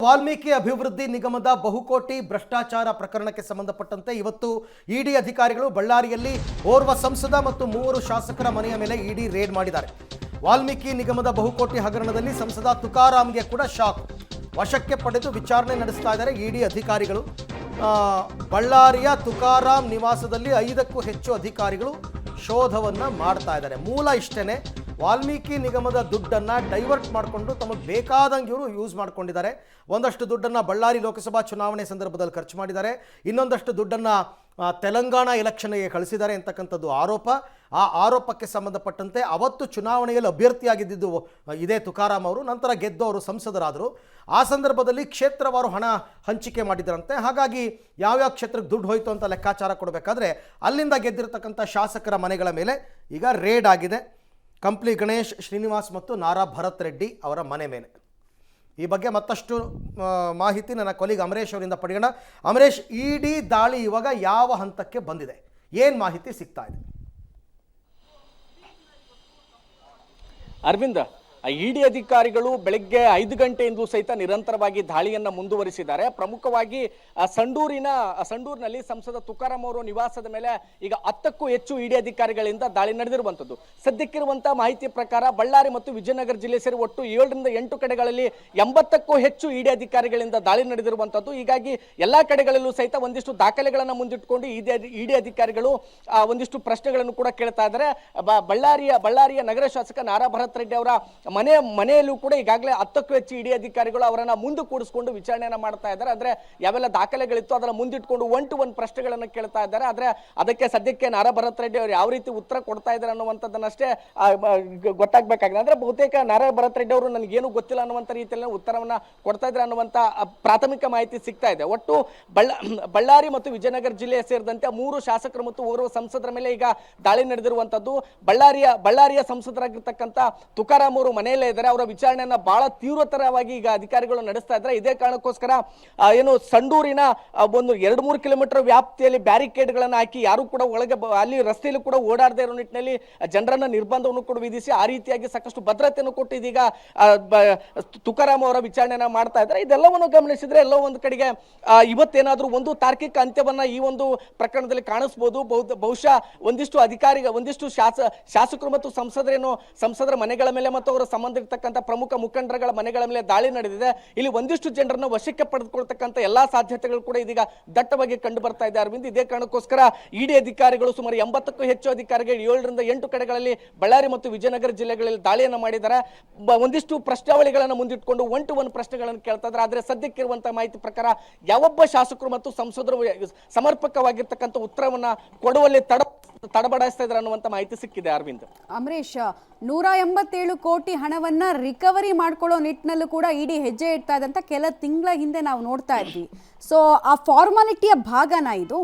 ವಾಲ್ಮೀಕಿ ಅಭಿವೃದ್ಧಿ ನಿಗಮದ ಬಹುಕೋಟಿ ಭ್ರಷ್ಟಾಚಾರ ಪ್ರಕರಣಕ್ಕೆ ಸಂಬಂಧಪಟ್ಟಂತೆ ಇವತ್ತು ಇಡಿ ಅಧಿಕಾರಿಗಳು ಬಳ್ಳಾರಿಯಲ್ಲಿ ಓರ್ವ ಸಂಸದ ಮತ್ತು 3 ಶಾಸಕರ ಮನೆಯ ಮೇಲೆ ಇಡಿ ರೇಡ್ ಮಾಡಿದ್ದಾರೆ. ವಾಲ್ಮೀಕಿ ನಿಗಮದ ಬಹುಕೋಟಿ ಹಗರಣದಲ್ಲಿ ಸಂಸದ ತುಕಾರಾಮ್ಗೆ ಕೂಡ ಶಾಕ್. ವಶಕ್ಕೆ ಪಡೆದು ವಿಚಾರಣೆ ನಡೆಸ್ತಾ ಇದ್ದಾರೆ ಇಡಿ ಅಧಿಕಾರಿಗಳು. ಬಳ್ಳಾರಿಯ ತುಕಾರಾಮ್ ನಿವಾಸದಲ್ಲಿ 5ಕ್ಕೂ ಹೆಚ್ಚು ಅಧಿಕಾರಿಗಳು ಶೋಧವನ್ನ ಮಾಡ್ತಾ ಇದ್ದಾರೆ. ಮೂಲ ಇಷ್ಟೇನೆ, ವಾಲ್ಮೀಕಿ ನಿಗಮದ ದುಡ್ಡನ್ನು ಡೈವರ್ಟ್ ಮಾಡಿಕೊಂಡು ತಮಗೆ ಬೇಕಾದಂಗೆ ಇವರು ಯೂಸ್ ಮಾಡ್ಕೊಂಡಿದ್ದಾರೆ. ಒಂದಷ್ಟು ದುಡ್ಡನ್ನು ಬಳ್ಳಾರಿ ಲೋಕಸಭಾ ಚುನಾವಣೆ ಸಂದರ್ಭದಲ್ಲಿ ಖರ್ಚು ಮಾಡಿದ್ದಾರೆ, ಇನ್ನೊಂದಷ್ಟು ದುಡ್ಡನ್ನು ತೆಲಂಗಾಣ ಎಲೆಕ್ಷನ್ಗೆ ಕಳಿಸಿದ್ದಾರೆ ಅಂತಕ್ಕಂಥದ್ದು ಆರೋಪ. ಆ ಆರೋಪಕ್ಕೆ ಸಂಬಂಧಪಟ್ಟಂತೆ ಅವತ್ತು ಚುನಾವಣೆಯಲ್ಲಿ ಅಭ್ಯರ್ಥಿಯಾಗಿದ್ದು ಇದೇ ತುಕಾರಾಮ್ ಅವರು, ನಂತರ ಗೆದ್ದು ಅವರು ಸಂಸದರಾದರು. ಆ ಸಂದರ್ಭದಲ್ಲಿ ಕ್ಷೇತ್ರವಾರು ಹಣ ಹಂಚಿಕೆ ಮಾಡಿದರಂತೆ. ಹಾಗಾಗಿ ಯಾವ್ಯಾವ ಕ್ಷೇತ್ರಕ್ಕೆ ದುಡ್ಡು ಹೋಯಿತು ಅಂತ ಲೆಕ್ಕಾಚಾರ ಕೊಡಬೇಕಾದ್ರೆ ಅಲ್ಲಿಂದ ಗೆದ್ದಿರತಕ್ಕಂಥ ಶಾಸಕರ ಮನೆಗಳ ಮೇಲೆ ಈಗ ರೇಡ್ ಆಗಿದೆ. ಕಂಪ್ಲಿ ಗಣೇಶ್, ಶ್ರೀನಿವಾಸ್ ಮತ್ತು ನಾರಾ ಭರತ್ ರೆಡ್ಡಿ ಅವರ ಮನೆ ಮೇಲೆ. ಈ ಬಗ್ಗೆ ಮತ್ತಷ್ಟು ಮಾಹಿತಿ ನನ್ನ ಕೊಲೀಗ್ ಅಮರೇಶ್ ಅವರಿಂದ ಪಡೆಯೋಣ. ಅಮರೇಶ್, ಇಡಿ ದಾಳಿ ಇವಾಗ ಯಾವ ಹಂತಕ್ಕೆ ಬಂದಿದೆ, ಏನು ಮಾಹಿತಿ ಸಿಗ್ತಾ ಇದೆ? ಅರವಿಂದ್, ಇಡಿ ಅಧಿಕಾರಿಗಳು ಬೆಳಗ್ಗೆ 5 ಗಂಟೆಯಿಂದಲೂ ಸಹಿತ ನಿರಂತರವಾಗಿ ದಾಳಿಯನ್ನ ಮುಂದುವರಿಸಿದ್ದಾರೆ. ಪ್ರಮುಖವಾಗಿ ಸಂಡೂರಿನಲ್ಲಿ ಸಂಸದ ತುಕಾರಾಮ್ ಅವರು ನಿವಾಸದ ಮೇಲೆ ಈಗ 10ಕ್ಕೂ ಹೆಚ್ಚು ಇಡಿ ಅಧಿಕಾರಿಗಳಿಂದ ದಾಳಿ ನಡೆದಿರುವಂತದ್ದು. ಸದ್ಯಕ್ಕಿರುವಂತಹ ಮಾಹಿತಿ ಪ್ರಕಾರ ಬಳ್ಳಾರಿ ಮತ್ತು ವಿಜಯನಗರ ಜಿಲ್ಲೆ ಸೇರಿ ಒಟ್ಟು 7 ರಿಂದ 8 ಕಡೆಗಳಲ್ಲಿ 80ಕ್ಕೂ ಹೆಚ್ಚು ಇಡಿ ಅಧಿಕಾರಿಗಳಿಂದ ದಾಳಿ ನಡೆದಿರುವಂತದ್ದು. ಹೀಗಾಗಿ ಎಲ್ಲಾ ಕಡೆಗಳಲ್ಲೂ ಸಹಿತ ಒಂದಿಷ್ಟು ದಾಖಲೆಗಳನ್ನ ಮುಂದಿಟ್ಟುಕೊಂಡು ಇಡಿ ಅಧಿಕಾರಿಗಳು ಒಂದಿಷ್ಟು ಪ್ರಶ್ನೆಗಳನ್ನು ಕೂಡ ಕೇಳ್ತಾ ಇದ್ದಾರೆ. ಬಳ್ಳಾರಿಯ ನಗರ ಶಾಸಕ ನಾರಾ ಭರತ್ ರೆಡ್ಡಿ ಅವರ ಮನೆಯಲ್ಲೂ ಕೂಡ ಈಗಾಗಲೇ 10ಕ್ಕೂ ಹೆಚ್ಚು ಇಡಿ ಅಧಿಕಾರಿಗಳು ಅವರನ್ನ ಮುಂದೆ ಕೂಡಿಸಿಕೊಂಡು ವಿಚಾರಣೆಯನ್ನ ಮಾಡ್ತಾ ಇದ್ದಾರೆ. ಅಂದ್ರೆ ಯಾವೆಲ್ಲ ದಾಖಲೆಗಳಿತ್ತು ಅದನ್ನ ಮುಂದಿಟ್ಕೊಂಡು 1 to 1 ಪ್ರಶ್ನೆಗಳನ್ನ ಕೇಳ್ತಾ ಇದ್ದಾರೆ. ಆದ್ರೆ ಅದಕ್ಕೆ ಸದ್ಯಕ್ಕೆ ನಾರಾ ಭರತ್ ರೆಡ್ಡಿ ಅವರು ಯಾವ ರೀತಿ ಉತ್ತರ ಕೊಡ್ತಾ ಇದ್ದಾರೆ ಅನ್ನುವಂಥದ್ದನ್ನಷ್ಟೇ ಗೊತ್ತಾಗಬೇಕಾಗಿದೆ. ಅಂದ್ರೆ ಬಹುತೇಕ ನಾರಾ ಭರತ್ ರೆಡ್ಡಿ ಅವರು ನನಗೇನು ಗೊತ್ತಿಲ್ಲ ಅನ್ನುವಂಥ ರೀತಿಯಲ್ಲಿ ಉತ್ತರವನ್ನ ಕೊಡ್ತಾ ಇದ್ದಾರೆ ಅನ್ನುವಂಥ ಪ್ರಾಥಮಿಕ ಮಾಹಿತಿ ಸಿಗ್ತಾ ಇದೆ. ಒಟ್ಟು ಬಳ್ಳಾರಿ ಮತ್ತು ವಿಜಯನಗರ ಜಿಲ್ಲೆ ಸೇರಿದಂತೆ 3 ಶಾಸಕರು ಮತ್ತು ಓರ್ವ ಸಂಸದರ ಮೇಲೆ ಈಗ ದಾಳಿ ನಡೆದಿರುವಂತದ್ದು. ಬಳ್ಳಾರಿಯ ಸಂಸದರಾಗಿರ್ತಕ್ಕಂಥ ತುಕಾರಾಮ್ ಅವರು ಮನೆಯಲ್ಲೇ ಇದ್ದಾರೆ. ಅವರ ವಿಚಾರಣೆಯನ್ನ ಬಹಳ ತೀವ್ರತರವಾಗಿ ಈಗ ಅಧಿಕಾರಿಗಳು ನಡೆಸ್ತಾ ಇದ್ದಾರೆ. ಇದೇ ಕಾರಣಕ್ಕೋಸ್ಕರ ಏನು ಸಂಡೂರಿನ ಒಂದು 2-3 ಕಿಲೋಮೀಟರ್ ವ್ಯಾಪ್ತಿಯಲ್ಲಿ ಬ್ಯಾರಿಕೇಡ್ ಗಳನ್ನ ಹಾಕಿ ಯಾರು ಕೂಡ ಒಳಗೆ ಅಲ್ಲಿ ರಸ್ತೆಯಲ್ಲಿ ಕೂಡ ಓಡಾಡದೇ ಇರೋ ನಿಟ್ಟಿನಲ್ಲಿ ಜನರನ್ನ ನಿರ್ಬಂಧವನ್ನು ಕೂಡ ವಿಧಿಸಿ ಆ ರೀತಿಯಾಗಿ ಸಾಕಷ್ಟು ಭದ್ರತೆಯನ್ನು ಕೊಟ್ಟು ಇದೀಗ ತುಕಾರಾಮ್ ಅವರ ವಿಚಾರಣೆಯನ್ನ ಮಾಡ್ತಾ ಇದ್ದಾರೆ. ಇದೆಲ್ಲವನ್ನು ಗಮನಿಸಿದ್ರೆ ಎಲ್ಲೋ ಒಂದು ಕಡೆಗೆ ಇವತ್ತೇನಾದ್ರೂ ಒಂದು ತಾರ್ಕಿಕ ಅಂತ್ಯವನ್ನ ಈ ಒಂದು ಪ್ರಕರಣದಲ್ಲಿ ಕಾಣಿಸಬಹುದು. ಬಹುಶಃ ಒಂದಿಷ್ಟು ಶಾಸಕರು ಮತ್ತು ಸಂಸದರ ಮನೆಗಳ ಮೇಲೆ ಮತ್ತು ಅವರ ಸಂಬಂಧ ಇರತಕ್ಕಂಥ ಪ್ರಮುಖ ಮುಖಂಡರುಗಳ ಮನೆಗಳ ಮೇಲೆ ದಾಳಿ ನಡೆದಿದೆ. ಇಲ್ಲಿ ಒಂದಿಷ್ಟು ಜನರನ್ನ ವಶಕ್ಕೆ ಪಡೆದುಕೊಳ್ತಕ್ಕಂಥ ಎಲ್ಲಾ ಸಾಧ್ಯತೆಗಳು ಕೂಡ ಇದೀಗ ದಟ್ಟವಾಗಿ ಕಂಡು ಬರ್ತಾ ಇದೆ. ಅರವಿಂದ್, ಇದೇ ಕಾರಣಕ್ಕೋಸ್ಕರ ಇಡಿ ಅಧಿಕಾರಿಗಳು ಸುಮಾರು 80ಕ್ಕೂ ಹೆಚ್ಚು ಅಧಿಕಾರಿಗಳು 7 ರಿಂದ 8 ಕಡೆಗಳಲ್ಲಿ ಬಳ್ಳಾರಿ ಮತ್ತು ವಿಜಯನಗರ ಜಿಲ್ಲೆಗಳಲ್ಲಿ ದಾಳಿಯನ್ನು ಮಾಡಿದ್ದಾರೆ. ಒಂದಿಷ್ಟು ಪ್ರಶ್ನಾವಳಿಗಳನ್ನು ಮುಂದಿಟ್ಕೊಂಡು 1 to 1 ಪ್ರಶ್ನೆಗಳನ್ನು ಕೇಳ್ತಾ ಇದ್ದಾರೆ. ಆದ್ರೆ ಸದ್ಯಕ್ಕಿರುವಂತಹ ಮಾಹಿತಿ ಪ್ರಕಾರ ಯಾವೊಬ್ಬ ಶಾಸಕರು ಮತ್ತು ಸಂಸದರು ಸಮರ್ಪಕವಾಗಿರ್ತಕ್ಕಂಥ ಉತ್ತರವನ್ನ ಕೊಡುವಲ್ಲಿ ತಡಬಡಿಸ್ತಾ ಇದ್ದಾರೆ ಅನ್ನುವಂತ ಮಾಹಿತಿ ಸಿಕ್ಕಿದೆ. ಅರವಿಂದ್, ಅಮರೇಶ್, 187 ಕೋಟಿ ಹಣವನ್ನ ರಿಕವರಿ ಮಾಡ್ಕೊಳ್ಳೋ ನಿಟ್ಟಿನಲ್ಲೂ ಕೂಡ ಇಡಿ ಹೆಜ್ಜೆ ಇಡ್ತಾ ಇದೆ ಅಂತ ಕೆಲ ತಿಂಗಳ ಹಿಂದೆ ನಾವು ನೋಡ್ತಾ ಇದ್ವಿ. ಸೊ ಆ ಫಾರ್ಮಾಲಿಟಿಯ ಭಾಗನಾ ಇದು?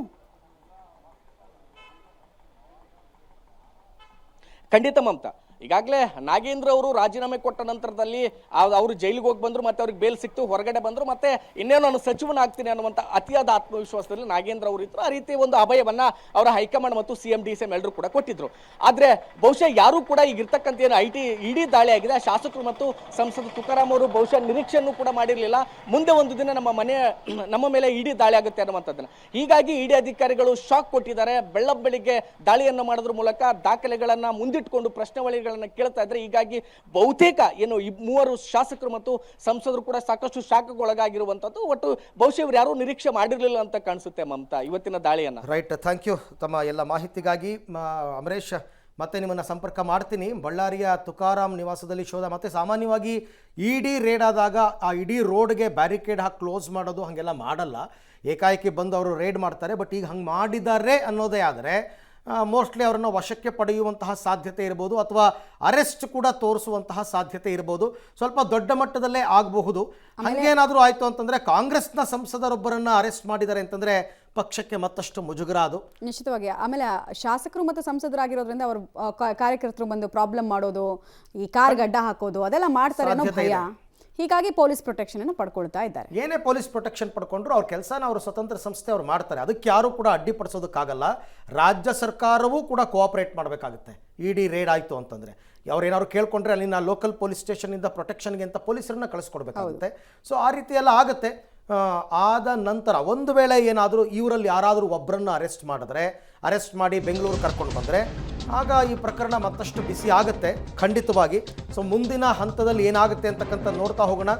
ಖಂಡಿತ ಮಮತಾ. ಈಗಾಗಲೇ ನಾಗೇಂದ್ರ ಅವರು ರಾಜೀನಾಮೆ ಕೊಟ್ಟ ನಂತರದಲ್ಲಿ ಅವರು ಜೈಲಿಗೆ ಹೋಗಿ ಬಂದ್ರು, ಮತ್ತೆ ಅವ್ರಿಗೆ ಬೇಲ್ ಸಿಕ್ತು, ಹೊರಗಡೆ ಬಂದ್ರು, ಮತ್ತೆ ಇನ್ನೇನು ನಾನು ಸಚಿವನಾಗ್ತೀನಿ ಅನ್ನುವಂಥ ಅತಿಯಾದ ಆತ್ಮವಿಶ್ವಾಸದಲ್ಲಿ ನಾಗೇಂದ್ರ ಅವರು ಇದ್ರು. ಆ ರೀತಿ ಒಂದು ಅಭಯವನ್ನ ಅವರ ಹೈಕಮಾಂಡ್ ಮತ್ತು CM DCM ಎಲ್ಲರೂ ಕೂಡ ಕೊಟ್ಟಿದ್ರು. ಆದ್ರೆ ಬಹುಶಃ ಯಾರು ಕೂಡ ಈಗ ಇರ್ತಕ್ಕಂಥ ಏನು ಇಡಿ ದಾಳಿ ಆಗಿದೆ, ಶಾಸಕರು ಮತ್ತು ಸಂಸದ ತುಕಾರಾಮ್ ಅವರು ಬಹುಶಃ ನಿರೀಕ್ಷೆಯನ್ನು ಕೂಡ ಮಾಡಿರಲಿಲ್ಲ ಮುಂದೆ ಒಂದು ದಿನ ನಮ್ಮ ಮೇಲೆ ಇಡಿ ದಾಳಿ ಆಗುತ್ತೆ ಅನ್ನುವಂಥದ್ದನ್ನ. ಹೀಗಾಗಿ ಇಡಿ ಅಧಿಕಾರಿಗಳು ಶಾಕ್ ಕೊಟ್ಟಿದ್ದಾರೆ. ಬೆಳಗ್ಗೆ ದಾಳಿಯನ್ನು ಮಾಡೋದ್ರ ಮೂಲಕ ದಾಖಲೆಗಳನ್ನ ಮುಂದಿಟ್ಕೊಂಡು ಪ್ರಶ್ನಾವಳಿಗಳನ್ನ ಕೇಳ್ತಾ ಇದ್ರೆ. ಹೀಗಾಗಿ ಬಹುತೇಕ ಏನು 3 ಶಾಸಕರು ಮತ್ತು ಸಂಸದರು ಕೂಡ ಸಾಕಷ್ಟು ಶಾಖಕ್ಕೆ ಒಳಗಾಗಿರುವಂತದ್ದು. ಒಟ್ಟು ಬಹುಶಃ ಇವರು ಯಾರು ನಿರೀಕ್ಷೆ ಮಾಡಿರಲಿಲ್ಲ ಅಂತ ಕಾಣಿಸುತ್ತೆ ಮಮತಾ ಇವತ್ತಿನ ದಾಳಿಯನ್ನ. ರೈಟ್, ಥ್ಯಾಂಕ್ ಯು ತಮ್ಮ ಎಲ್ಲ ಮಾಹಿತಿಗಾಗಿ. ಅಮರೇಶ್, ಮತ್ತೆ ನಿಮ್ಮನ್ನು ಸಂಪರ್ಕ ಮಾಡ್ತೀನಿ. ಬಳ್ಳಾರಿಯ ತುಕಾರಾಮ್ ನಿವಾಸದಲ್ಲಿ ಶೋಧ, ಮತ್ತೆ ಸಾಮಾನ್ಯವಾಗಿ ಇಡಿ ರೇಡ್ ಆದಾಗ ಆ ಇಡೀ ರೋಡ್ಗೆ ಬ್ಯಾರಿಕೇಡ್ ಹಾಕಿ ಕ್ಲೋಸ್ ಮಾಡೋದು ಹಾಗೆಲ್ಲ ಮಾಡಲ್ಲ, ಏಕಾಏಕಿ ಬಂದು ಅವರು ರೇಡ್ ಮಾಡ್ತಾರೆ. ಬಟ್ ಈಗ ಹಂಗೆ ಮಾಡಿದ್ದಾರೆ ಅನ್ನೋದೇ ಆದರೆ ಮೋಸ್ಟ್ಲಿ ಅವರನ್ನು ವಶಕ್ಕೆ ಪಡೆಯುವಂತಹ ಸಾಧ್ಯತೆ ಇರ್ಬೋದು, ಅಥವಾ ಅರೆಸ್ಟ್ ಕೂಡ ತೋರಿಸುವಂತಹ ಸಾಧ್ಯತೆ ಇರ್ಬೋದು. ಸ್ವಲ್ಪ ದೊಡ್ಡ ಮಟ್ಟದಲ್ಲೇ ಆಗಬಹುದು. ಹಂಗೇನಾದರೂ ಆಯಿತು ಅಂತಂದರೆ ಕಾಂಗ್ರೆಸ್ನ ಸಂಸದರೊಬ್ಬರನ್ನು ಅರೆಸ್ಟ್ ಮಾಡಿದ್ದಾರೆ ಅಂತಂದರೆ ಪಕ್ಷಕ್ಕೆ ಮತ್ತಷ್ಟು ಮುಜುಗರ ಅದು ನಿಶ್ಚಿತವಾಗಿ. ಆಮೇಲೆ ಶಾಸಕರು ಮತ್ತು ಸಂಸದರಾಗಿರೋದ್ರಿಂದ ಅವರು ಕಾರ್ಯಕರ್ತರು ಬಂದು ಪ್ರಾಬ್ಲಮ್ ಮಾಡೋದು, ಈ ಕಾರ್ ಗಡ್ಡ ಹಾಕೋದು ಅದೆಲ್ಲ ಮಾಡ್ತಾರೆ ಅನ್ನೋ ಭಯ. ಹೀಗಾಗಿ ಪೊಲೀಸ್ ಪ್ರೊಟೆಕ್ಷನ್ ಅನ್ನು ಪಡ್ಕೊಳ್ತಾ ಇದ್ದಾರೆ. ಏನೇ ಪೊಲೀಸ್ ಪ್ರೊಟೆಕ್ಷನ್ ಪಡ್ಕೊಂಡ್ರು ಅವ್ರ ಕೆಲಸನ ಅವರು ಸ್ವತಂತ್ರ ಸಂಸ್ಥೆ ಅವ್ರು ಮಾಡ್ತಾರೆ. ಅದಕ್ಕೆ ಯಾರು ಕೂಡ ಅಡ್ಡಿಪಡಿಸೋದಕ್ಕಾಗಲ್ಲ. ರಾಜ್ಯ ಸರ್ಕಾರವೂ ಕೂಡ ಕೋಆಪರೇಟ್ ಮಾಡಬೇಕಾಗುತ್ತೆ. ಇ.ಡಿ. ರೇಡ್ ಆಯಿತು ಅಂತಂದರೆ. ಅವ್ರೇನಾದ್ರು ಕೇಳ್ಕೊಂಡ್ರೆ ಅಲ್ಲಿನ ಲೋಕಲ್ ಪೊಲೀಸ್ ಸ್ಟೇಷನಿಂದ ಪ್ರೊಟೆಕ್ಷನ್ಗೆ ಅಂತ ಪೊಲೀಸರನ್ನ ಕಳಿಸ್ಕೊಡ್ಬೇಕಾಗುತ್ತೆ. ಸೊ ಆ ರೀತಿ ಎಲ್ಲ ಆಗುತ್ತೆ. ಆದ ನಂತರ ಒಂದು ವೇಳೆ ಏನಾದರೂ ಇವರಲ್ಲಿ ಯಾರಾದರೂ ಒಬ್ಬರನ್ನು ಅರೆಸ್ಟ್ ಮಾಡಿ ಬೆಂಗಳೂರು ಕರ್ಕೊಂಡು ಬಂದರೆ ಆಗ ಈ ಪ್ರಕರಣ ಮತ್ತಷ್ಟು ಬಿಸಿ ಆಗುತ್ತೆ ಖಂಡಿತವಾಗಿ. ಸೊ ಮುಂದಿನ ಹಂತದಲ್ಲಿ ಏನಾಗುತ್ತೆ ಅಂತಕ್ಕಂಥ ನೋಡ್ತಾ ಹೋಗೋಣ.